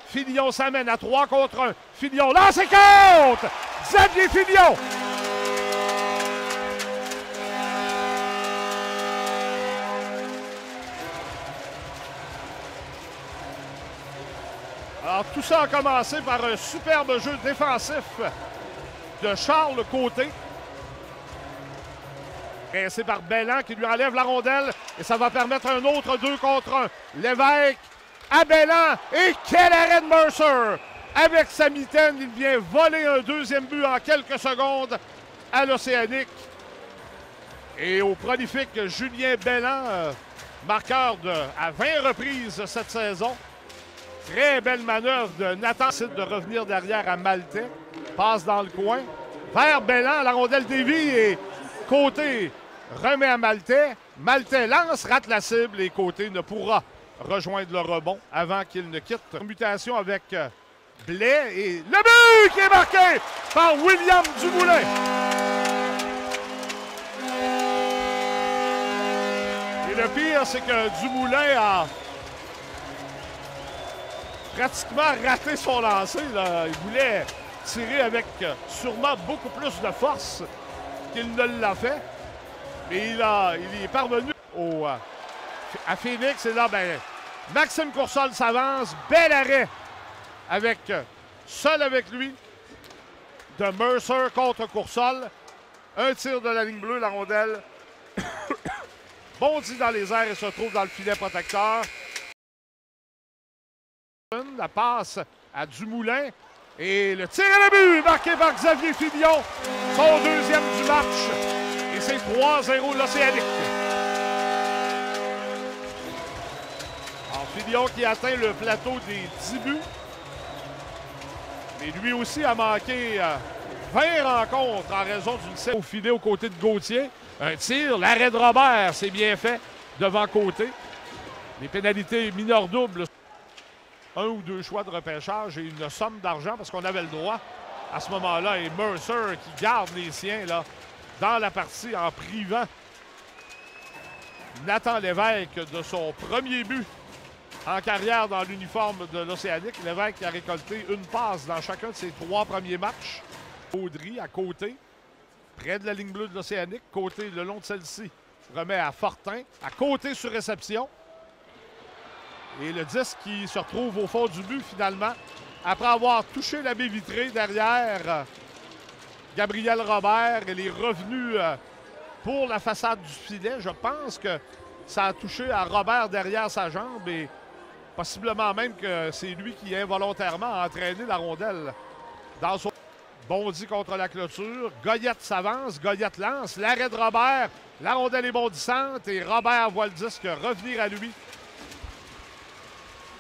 Filion s'amène à 3 contre 1. Filion lance et compte! Xavier Filion! Alors, tout ça a commencé par un superbe jeu défensif de Charles Côté. Pressé par Belland qui lui enlève la rondelle et ça va permettre un autre 2 contre 1. Lévesque à Belland et quel arrêt de Mercer! Avec sa mitaine, il vient voler un deuxième but en quelques secondes à l'Océanique. Et au prolifique Julien Belland, marqueur à 20 reprises cette saison. Très belle manœuvre de Nathan décide de revenir derrière à Maltais. Passe dans le coin. Vers Belland, la rondelle dévie et Côté remet à Maltais. Maltais lance, rate la cible et Côté ne pourra rejoindre le rebond avant qu'il ne quitte. Mutation avec Blais et le but qui est marqué par William Dumoulin. Et le pire, c'est que Dumoulin a pratiquement raté son lancer. Là. Il voulait tirer avec sûrement beaucoup plus de force qu'il ne l'a fait. Mais il est parvenu à Phoenix. Et là, ben, Maxime Coursol s'avance. Bel arrêt seul avec lui de Mercer contre Coursol. Un tir de la ligne bleue, la rondelle bondit dans les airs et se trouve dans le filet protecteur. La passe à Dumoulin et le tir à la but marqué par Xavier Filion, son deuxième du match. Et c'est 3-0 l'Océanique. Alors Filion qui atteint le plateau des 10 buts. Mais lui aussi a manqué 20 rencontres en raison d'une série au filet aux côtés de Gauthier. Un tir, l'arrêt de Robert, c'est bien fait devant Côté. Les pénalités mineures doubles. 1 ou 2 choix de repêchage et une somme d'argent parce qu'on avait le droit à ce moment-là. Et Mercer qui garde les siens là, dans la partie en privant Nathan Lévesque de son premier but en carrière dans l'uniforme de l'Océanique. Lévesque a récolté une passe dans chacun de ses 3 premiers matchs. Audry à Côté, près de la ligne bleue de l'Océanique. Côté le long de celle-ci remet à Fortin, à Côté sur réception. Et le disque qui se retrouve au fond du but finalement, après avoir touché la baie vitrée derrière Gabriel Robert. Elle est revenue pour la façade du filet. Je pense que ça a touché à Robert derrière sa jambe et possiblement même que c'est lui qui involontairement a entraîné la rondelle dans son bondi contre la clôture. Goyette s'avance, Goyette lance, l'arrêt de Robert, la rondelle est bondissante et Robert voit le disque revenir à lui.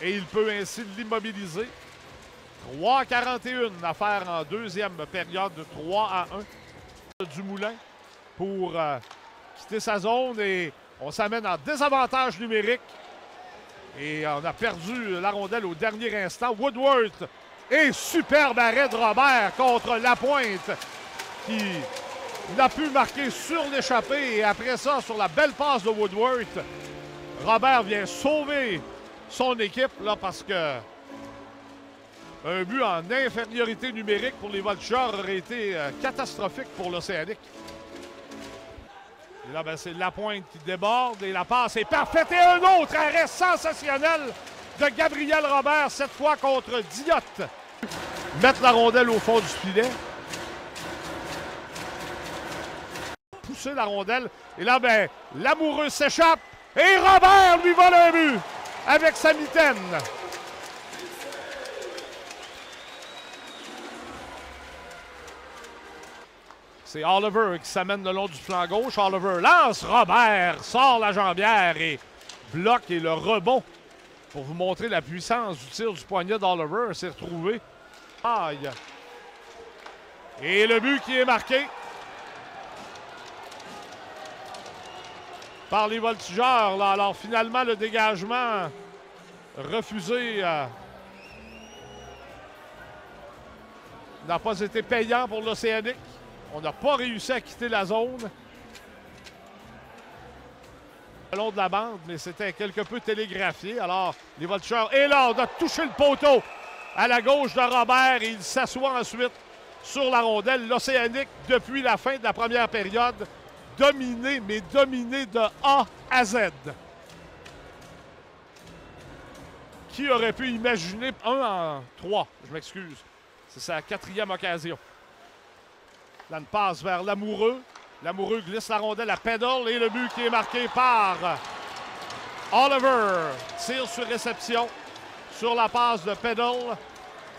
Et il peut ainsi l'immobiliser. 3-41 à faire en deuxième période de 3-1. Dumoulin pour quitter sa zone et on s'amène en désavantage numérique. Et on a perdu la rondelle au dernier instant. Woodworth et superbe arrêt de Robert contre Lapointe qui n'a pu marquer sur l'échappée. Et après ça, sur la belle passe de Woodworth, Robert vient sauver son équipe là parce que un but en infériorité numérique pour les Voltigeurs aurait été catastrophique pour l'Océanique. Et là, ben, c'est Lapointe qui déborde et la passe est parfaite. Et un autre arrêt sensationnel de Gabriel Robert, cette fois contre Diotte. Mettre la rondelle au fond du filet. Pousser la rondelle. Et là, ben, l'amoureux s'échappe. Et Robert lui vole un but avec sa mitaine. C'est Oliver qui s'amène le long du flanc gauche. Oliver lance, Robert sort la jambière et bloque et le rebond. Pour vous montrer la puissance du tir du poignet d'Oliver, s'est retrouvé. Aïe! Et le but qui est marqué par les Voltigeurs. Là. Alors finalement, le dégagement refusé n'a pas été payant pour l'Océanique. On n'a pas réussi à quitter la zone le long de la bande, mais c'était quelque peu télégraphié. Alors, les Voltigeurs, et là, on a touché le poteau. à la gauche de Robert et il s'assoit ensuite sur la rondelle. L'Océanique, depuis la fin de la première période, dominé, mais dominé de A à Z. Qui aurait pu imaginer 1 en 3, je m'excuse. C'est sa 4e occasion. Là, une passe vers Lamoureux. Lamoureux glisse la rondelle à Peddle et le but qui est marqué par Oliver. Tire sur réception sur la passe de Peddle.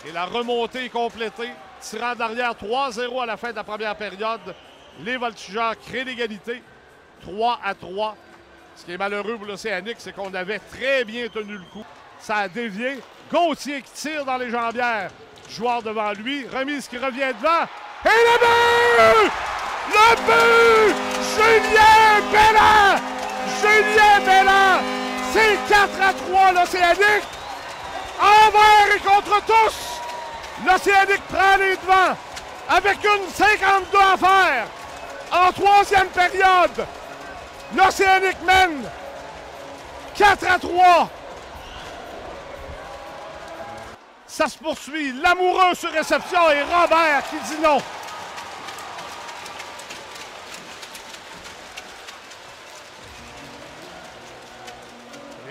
Et la remontée est complétée. Tirant d'arrière 3-0 à la fin de la première période. Les Voltigeurs créent l'égalité. 3-3. Ce qui est malheureux pour l'Océanique, c'est qu'on avait très bien tenu le coup. Ça a dévié. Gauthier qui tire dans les jambières. Joueur devant lui. Remise qui revient devant. Et le but! Le but! Julien Belland! Julien Belland! C'est 4-3 l'Océanique. Envers et contre tous! L'Océanique prend les devants avec une 52 à faire. En 3e période, l'Océanique mène 4-3. Ça se poursuit. Lamoureux sur réception et Robert qui dit non.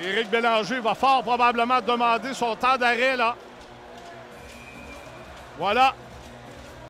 Éric Bélanger va fort probablement demander son temps d'arrêt là. Voilà.